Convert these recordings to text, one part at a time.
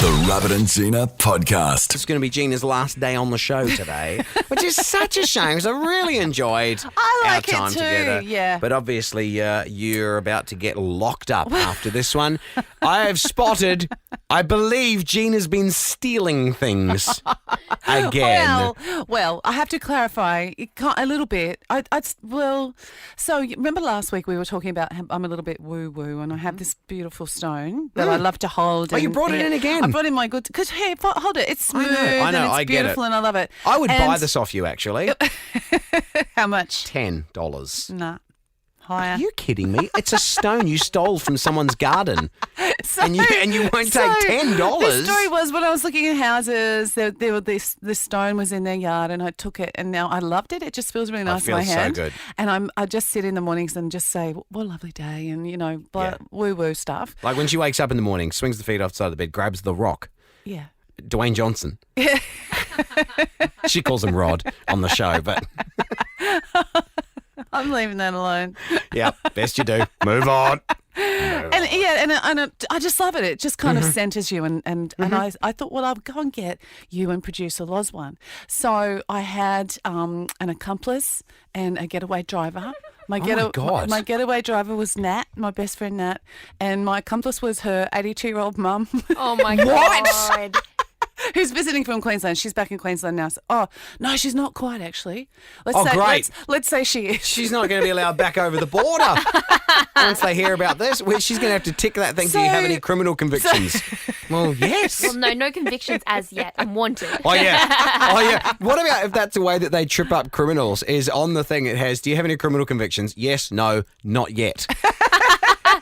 The Rabbit and Gina podcast. It's going to be Gina's last day on the show today, which is such a shame because I really enjoyed our time together. Yeah. But obviously, you're about to get locked up after this one. I have spotted, I believe Gina's been stealing things again. Well, I have to clarify a little bit. So remember last week we were talking about I'm a little bit woo-woo and I have this beautiful stone that I love to hold. Oh, you brought it in again? I brought in my good, because hey, hold it, it's smooth I know, and it's I get beautiful it. and I love it. I would buy this off you, actually. How much? $10. Nah. Higher. Are you kidding me? It's a stone you stole from someone's garden. And you won't take $10. The story was when I was looking at houses, there were this stone was in their yard and I took it and now I loved it. It just feels really nice in my hand. So good. And I just sit in the mornings and just say, what a lovely day and, woo-woo stuff. Like when she wakes up in the morning, swings the feet off the side of the bed, grabs the rock. Yeah. Dwayne Johnson. She calls him Rod on the show, but... I'm leaving that alone. Yeah, best you do. Move on. And I just love it. It just kind of centres you. And I thought, well, I'll go and get you and producer Loz one. So I had an accomplice and a getaway driver. My getaway driver was Nat, my best friend Nat, and my accomplice was her 82-year-old mum. Oh, my God. Who's visiting from Queensland. She's back in Queensland now. So, oh, no, she's not quite, actually. Great. Let's say she is. She's not going to be allowed back over the border once they hear about this. She's going to have to tick that thing. Do you have any criminal convictions? Well, yes. Well, no convictions as yet. I'm wanted. Oh, yeah. What about if that's the way that they trip up criminals is on the thing it has, do you have any criminal convictions? Yes, no, not yet.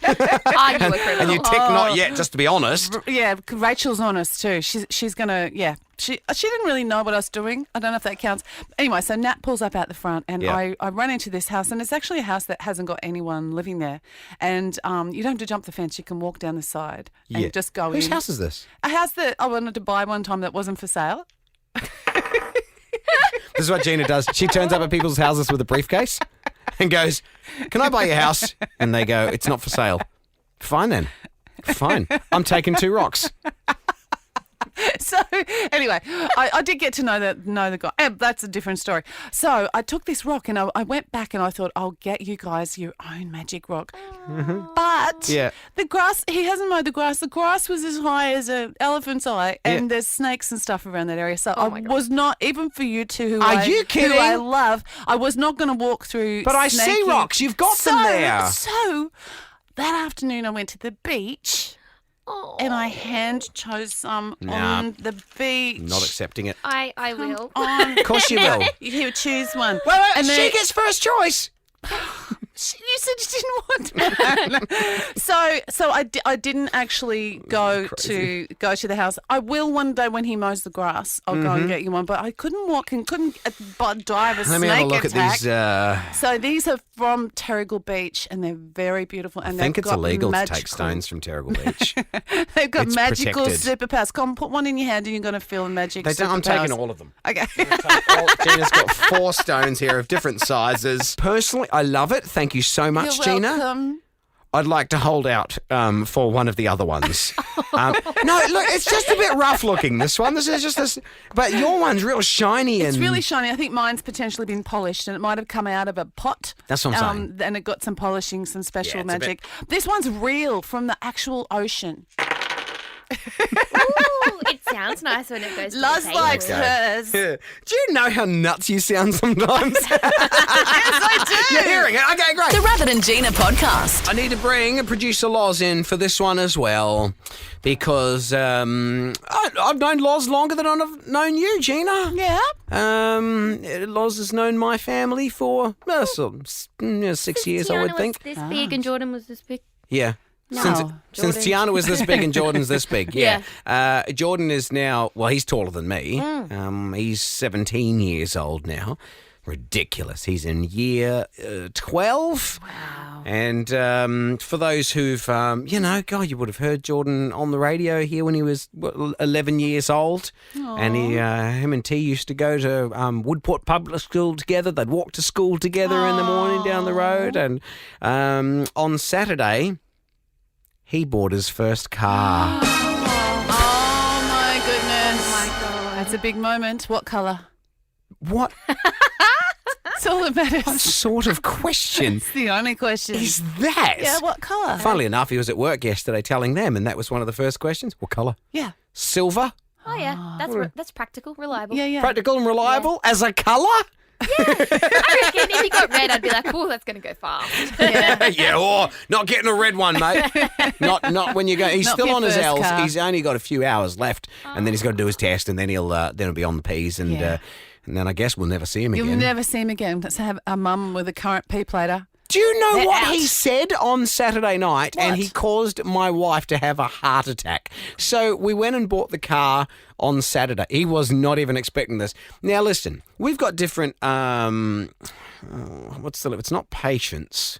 Are you a criminal? And you tick not yet, just to be honest. Yeah, Rachel's honest too. She's going to, yeah. She didn't really know what I was doing. I don't know if that counts. Anyway, so Nat pulls up out the front and I run into this house and it's actually a house that hasn't got anyone living there. And you don't have to jump the fence. You can walk down the side and just go in. Whose house is this? A house that I wanted to buy one time that wasn't for sale. This is what Gina does. She turns up at people's houses with a briefcase and goes, "Can I buy your house?" And they go, "It's not for sale." Fine then. Fine. I'm taking 2 rocks. So anyway, I did get to know the guy. That's a different story. So I took this rock and I went back and I thought, I'll get you guys your own magic rock. But the grass, he hasn't mowed the grass. The grass was as high as an elephant's eye and there's snakes and stuff around that area. So I was not, even for you two who I love, I was not going to walk through. But I see rocks. You've got them there. So that afternoon I went to the beach. And I hand chose some on the beach. Not accepting it. I will. Of course you will. You choose one. Wait, and she gets first choice. You said you didn't want one. So I didn't actually go to the house. I will one day when he mows the grass. I'll go and get you one. But I couldn't walk and couldn't dive a snake attack. Let me have a look at these. So these are from Terrigal Beach and they're very beautiful. And I think it's illegal to take stones from Terrigal Beach. They've got magical protected. superpowers. Come on, put one in your hand and you're going to feel magic superpowers. I'm taking all of them. Okay. Gina's got 4 stones here of different sizes. Personally, I love it. Thank you so much, You're Gina. welcome. I'd like to hold out for one of the other ones. No, look, it's just a bit rough looking, this one. This is just this, but your one's real shiny. It's really shiny. I think mine's potentially been polished and it might have come out of a pot. That's what I'm saying. And it got some polishing, some special magic. This one's real from the actual ocean. Ooh, it sounds nice when it goes to Loz the table. likes hers. Do you know how nuts you sound sometimes? Yes, I do. You're hearing it. Okay, great. The Rabbit and Gina podcast. I need to bring producer Loz in for this one as well because I've known Loz longer than I've known you, Gina. Yeah. Loz has known my family for 6 years, I would think. This big and Jordan was this big. Yeah. No. Since Tiana was this big and Jordan's this big, yeah. Jordan is now, well, he's taller than me. He's 17 years old now. Ridiculous. He's in year 12. Wow. And for those who've, you would have heard Jordan on the radio here when he was 11 years old. Aww. And him and T used to go to Woodport Public School together. They'd walk to school together in the morning down the road. And on Saturday, he bought his first car. God. That's a big moment. What colour? What That's all that matters. sort of question It's the only question. is that? Yeah, what colour? Funnily enough, he was at work yesterday telling them, and that was one of the first questions. What colour? Yeah. Silver? Oh, yeah. That's practical, reliable. Yeah, yeah. Practical and reliable as a colour? I reckon if he got red, I'd be like, oh, that's going to go fast. Yeah, or not getting a red one, mate. not when you go. He's Not still for your on his first L's. car. He's only got a few hours left, and then he's got to do his test, and then he'll be on the P's, and then I guess we'll never see him You'll again. never see him again. Let's have a mum with a current P plater. Do you know They're what out. he said on Saturday night? And he caused my wife to have a heart attack. So we went and bought the car on Saturday. He was not even expecting this. Now listen, we've got different. It's not patience.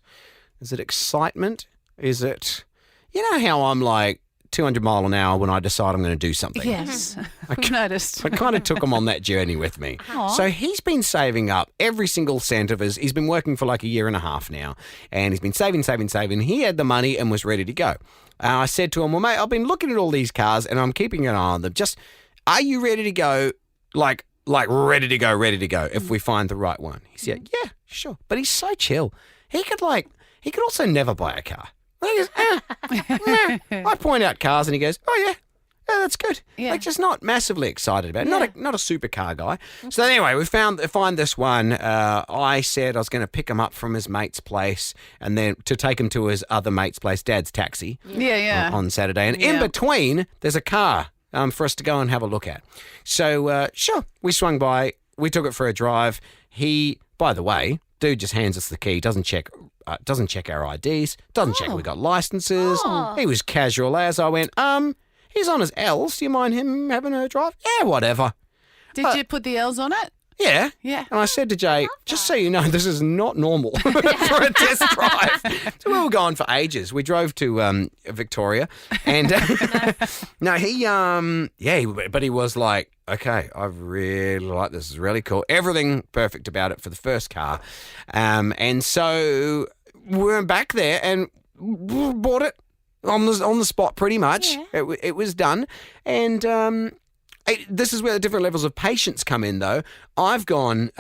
Is it excitement? Is it? You know how I'm like 200 mile an hour when I decide I'm going to do something. Yes. I've noticed. I kind of took him on that journey with me. So he's been saving up every single cent of his. He's been working for like a year and a half now, and he's been saving. He had the money and was ready to go. I said to him, well, mate, I've been looking at all these cars and I'm keeping an eye on them. Just, are you ready to go? Like ready to go if we find the right one. He said, yeah, sure. But he's so chill. He could also never buy a car. He goes, I point out cars and he goes, oh yeah, that's good. Yeah. Like just not massively excited about it. Not a supercar guy. So anyway, we find this one. I said I was going to pick him up from his mate's place and then to take him to his other mate's place, Dad's taxi, Yeah. on Saturday. And in between, there's a car for us to go and have a look at. So sure, we swung by. We took it for a drive. By the way, dude just hands us the key. Doesn't check our IDs. Doesn't check we got licenses. He was casual as. I went, he's on his L's. Do you mind him having a drive? Yeah, whatever. Did you put the L's on it? Yeah. Yeah. And I said to Jay, just so you know, this is not normal for a test drive. So we were going for ages. We drove to Victoria and but he was like, okay, I really like this. It's really cool. Everything perfect about it for the first car. And so we went back there and bought it on the spot pretty much. Yeah. It was done. And this is where the different levels of patience come in, though. I've gone,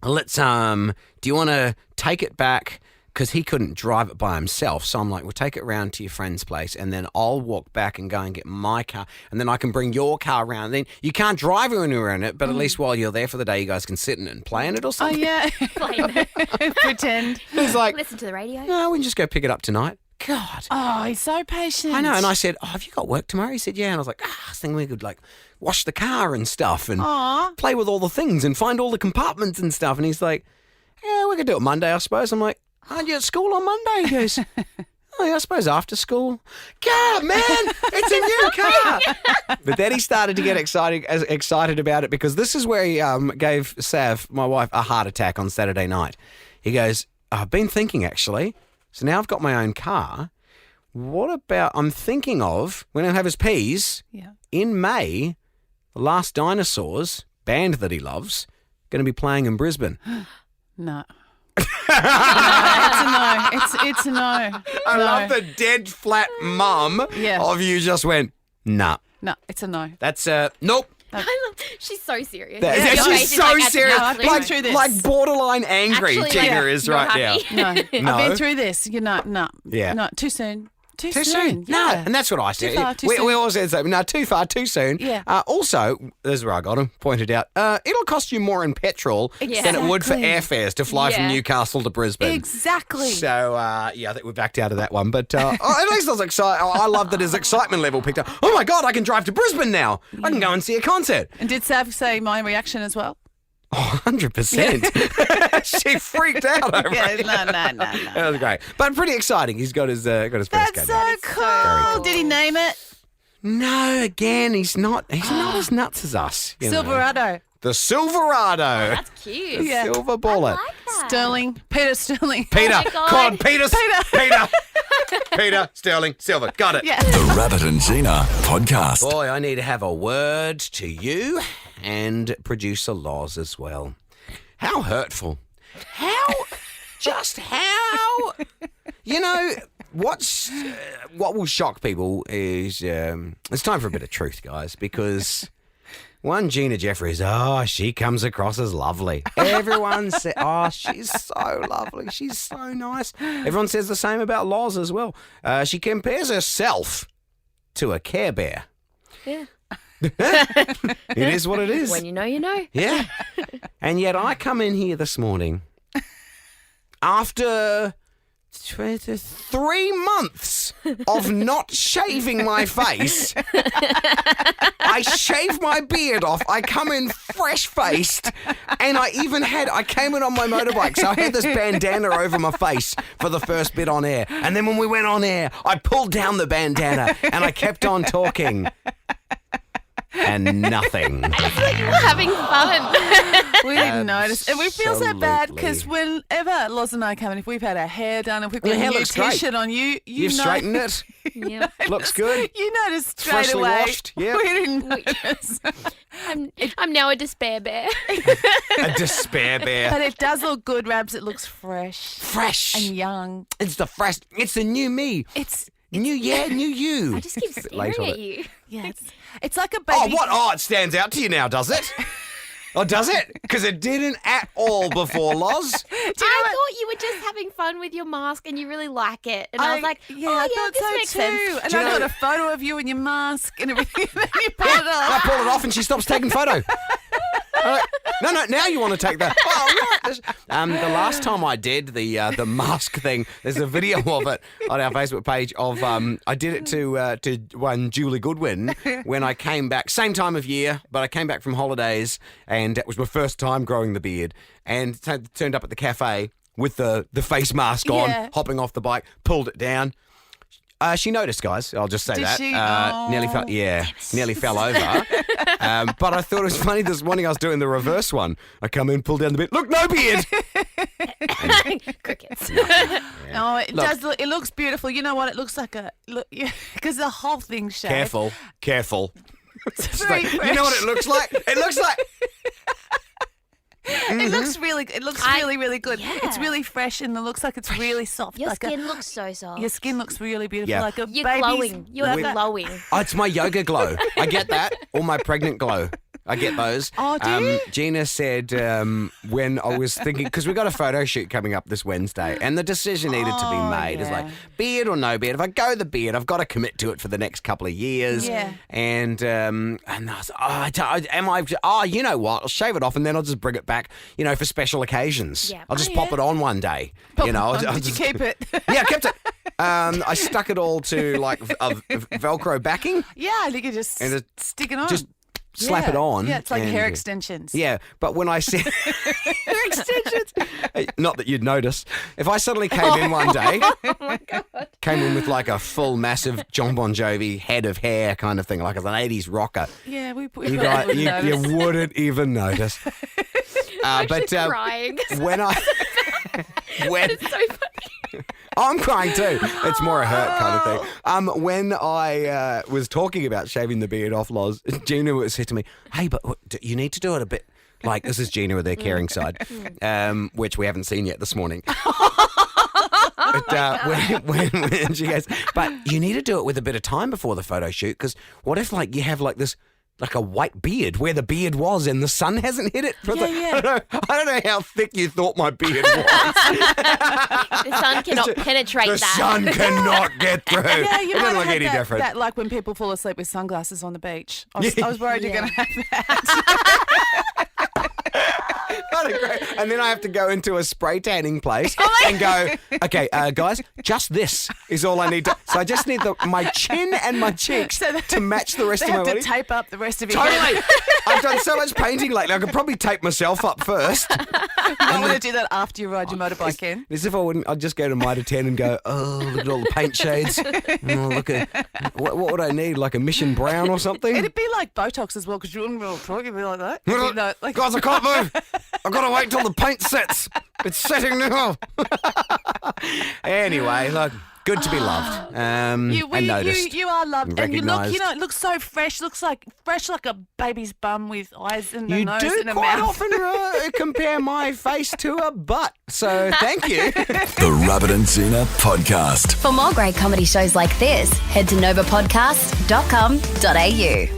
do you want to take it back? Because he couldn't drive it by himself. So I'm like, we'll take it round to your friend's place and then I'll walk back and go and get my car. And then I can bring your car around. Then you can't drive anywhere in it, but at least while you're there for the day, you guys can sit in it and play in it or Oh, something. yeah. Plain. Pretend. He's like, Listen to the radio. no, we can just go pick it up tonight. God. Oh, he's so patient. I know. And I said, oh, have you got work tomorrow? He said, yeah. And I was like, I think we could like wash the car and stuff and play with all the things and find all the compartments and stuff. And he's like, yeah, we could do it Monday, I suppose. I'm like, aren't you at school on Monday? He goes, oh, yeah, I suppose after school. God, man, it's a new car. But then he started to get excited about it because this is where he gave Sav, my wife, a heart attack on Saturday night. He goes, I've been thinking actually. So now I've got my own car. What about, I'm thinking of, when I have his P's, in May, The Last Dinosaurs, band that he loves, going to be playing in Brisbane. No. It's a no. It's a no. I love the dead flat mum of you just went, nah. No, it's a no. That's, nope. She's so serious. She's so serious. No, I've been through this. Like borderline angry Actually, Gina like, is not right happy. now. No, I've been through this. No. Yeah. No, too soon. Too Too soon. soon. No, Yeah. and that's what I said. Too far, too we soon. all said that. No, too far, too soon. Yeah. Also, this is where I got him, pointed out, it'll cost you more in petrol than it would for Exactly. airfares to fly from Yeah. Newcastle to Brisbane. Exactly. So, I think we backed out of that one. But at least I was excited. I love that his excitement level picked up. Oh, my God, I can drive to Brisbane now. I can go and see a concert. And did Sav say my reaction as well? Oh, 100%. She freaked out over it. No. That was great. But pretty exciting. He's got his first That's game. so cool. Did he name it? No, again, he's not as nuts as us. you know. Silverado. The Silverado. That's cute. Yeah. Silver bullet. I like that. Sterling. Peter Sterling. Peter. Oh my God. Come on, Peter, Sterling, Silver. Got it. Yeah. The Rabbit and Gina podcast. Boy, I need to have a word to you and producer Loz as well. How hurtful. How, you know, what will shock people is, it's time for a bit of truth, guys, because One Gina Jeffries, she comes across as lovely. Everyone says, she's so lovely. She's so nice. Everyone says the same about Loz as well. She compares herself to a Care Bear. Yeah. It is what it is. When you know, you know. Yeah. And yet I come in here this morning after 3 months of not shaving my face. I shave my beard off. I come in fresh-faced. And I came in on my motorbike, so I had this bandana over my face for the first bit on air. And then when we went on air, I pulled down the bandana and I kept on talking. And nothing. Having fun. We didn't notice. And we feel so bad because Absolutely. whenever Loz and I come in, if we've had our hair done, if we've got Your a hair new looks great. T-shirt on, You've straightened it. Yeah. Looks good. You notice straight Freshly away. washed, yeah. We didn't notice. I'm now a despair bear. A despair bear. But it does look good, Rabs. It looks fresh Fresh. and young. It's the new me. It's New you. I just keep Bit staring late on at it. you. yeah, it's like a baby. Oh, what? Oh, it stands out to you now, does it? Oh, does it? Because it didn't at all before, Loz. I thought you were just having fun with your mask and you really like it. And I was like, I thought this so makes too. sense. And Do I you got know- a photo of you and your mask and everything. And then you pulled it And I off. pulled it off and she stops taking photo. I'm like, no, now you want to take that. Oh, right. The last time I did the mask thing, there's a video of it on our Facebook page of I did it to one Julie Goodwin when I came back, same time of year, but I came back from holidays and it was my first time growing the beard and turned up at the cafe with the face mask on, Yeah. hopping off the bike, pulled it down. She noticed, guys. I'll just say Did that. she? Nearly fell over. But I thought it was funny this morning I was doing the reverse one. I come in, pull down the beard. Look, no beard. Crickets. Oh, it Look. does look. It looks beautiful. You know what? It looks like because the whole thing's shaved. Careful. It's very You know what it looks like? It looks like. It looks really. It looks really good. Yeah. It's really fresh and it looks like it's really soft. Your like skin looks so soft. Your skin looks really beautiful, Yeah. like a You're baby's. glowing. You're With- glowing. Oh, it's my yoga glow. I get that. Or my pregnant glow. I get those. Oh, do you? Gina said when I was thinking, because we got a photo shoot coming up this Wednesday, and the decision needed to be made. It's yeah. like, beard or no beard? If I go the beard, I've got to commit to it for the next couple of years. Yeah. And I was you know what? I'll shave it off and then I'll just bring it back, for special occasions. Yeah. I'll just Oh, pop yeah. it on one day. Pop I'll it on. Did just- you keep it? Yeah, I kept it. I stuck it all to like Velcro backing. Yeah, I think you just And stick it on. Just slap Yeah. it on. Yeah, it's like and- hair extensions. Yeah, but when I said hair extensions, not that you'd notice. If I suddenly came in one day, came in with like a full, massive John Bon Jovi head of hair kind of thing, like as an 80s rocker, Yeah, we you probably guys, wouldn't you notice. wouldn't even notice. But crying. when I when It's so funny. I'm crying too. It's more a hurt kind of thing. When I was talking about shaving the beard off, Loz, Gina said to me, "Hey, but you need to do it a bit." Like, this is Gina with their caring side, which we haven't seen yet this morning. But, when she goes, but you need to do it with a bit of time before the photo shoot, because what if you have this like a white beard where the beard was and the sun hasn't hit it? Yeah. I don't know how thick you thought my beard was. The sun cannot penetrate The that. sun cannot get through. Yeah, you it might doesn't have look had any that, different. that, like when people fall asleep with sunglasses on the beach. I was worried you're going to have that. What a great- And then I have to go into a spray tanning place and go, okay, guys, just this is all I need to. So I just need my chin and my cheeks to match the rest They of my have to body. tape up the rest of your head. Totally. I've done so much painting lately. I could probably tape myself up first. I want to do that after you ride your motorbike in. As if I wouldn't, I'd just go to Mitre 10 and go, oh, look at all the paint shades. Oh, look at what would I need? Like a Mission Brown or something? It'd be like Botox as well, because you wouldn't really talk. It'd be like that. It'd be like, Guys, I can't move. I've got to wait till the paint sets. It's setting now. Anyway, look, good to be loved. And noticed. You are loved, and you look. Recognised. It looks so fresh. Looks like fresh, like a baby's bum with eyes and a You nose do and a quite mouth. often compare my face to a butt. So thank you. The Rabbit and Gina podcast. For more great comedy shows like this, head to novapodcast.com.au.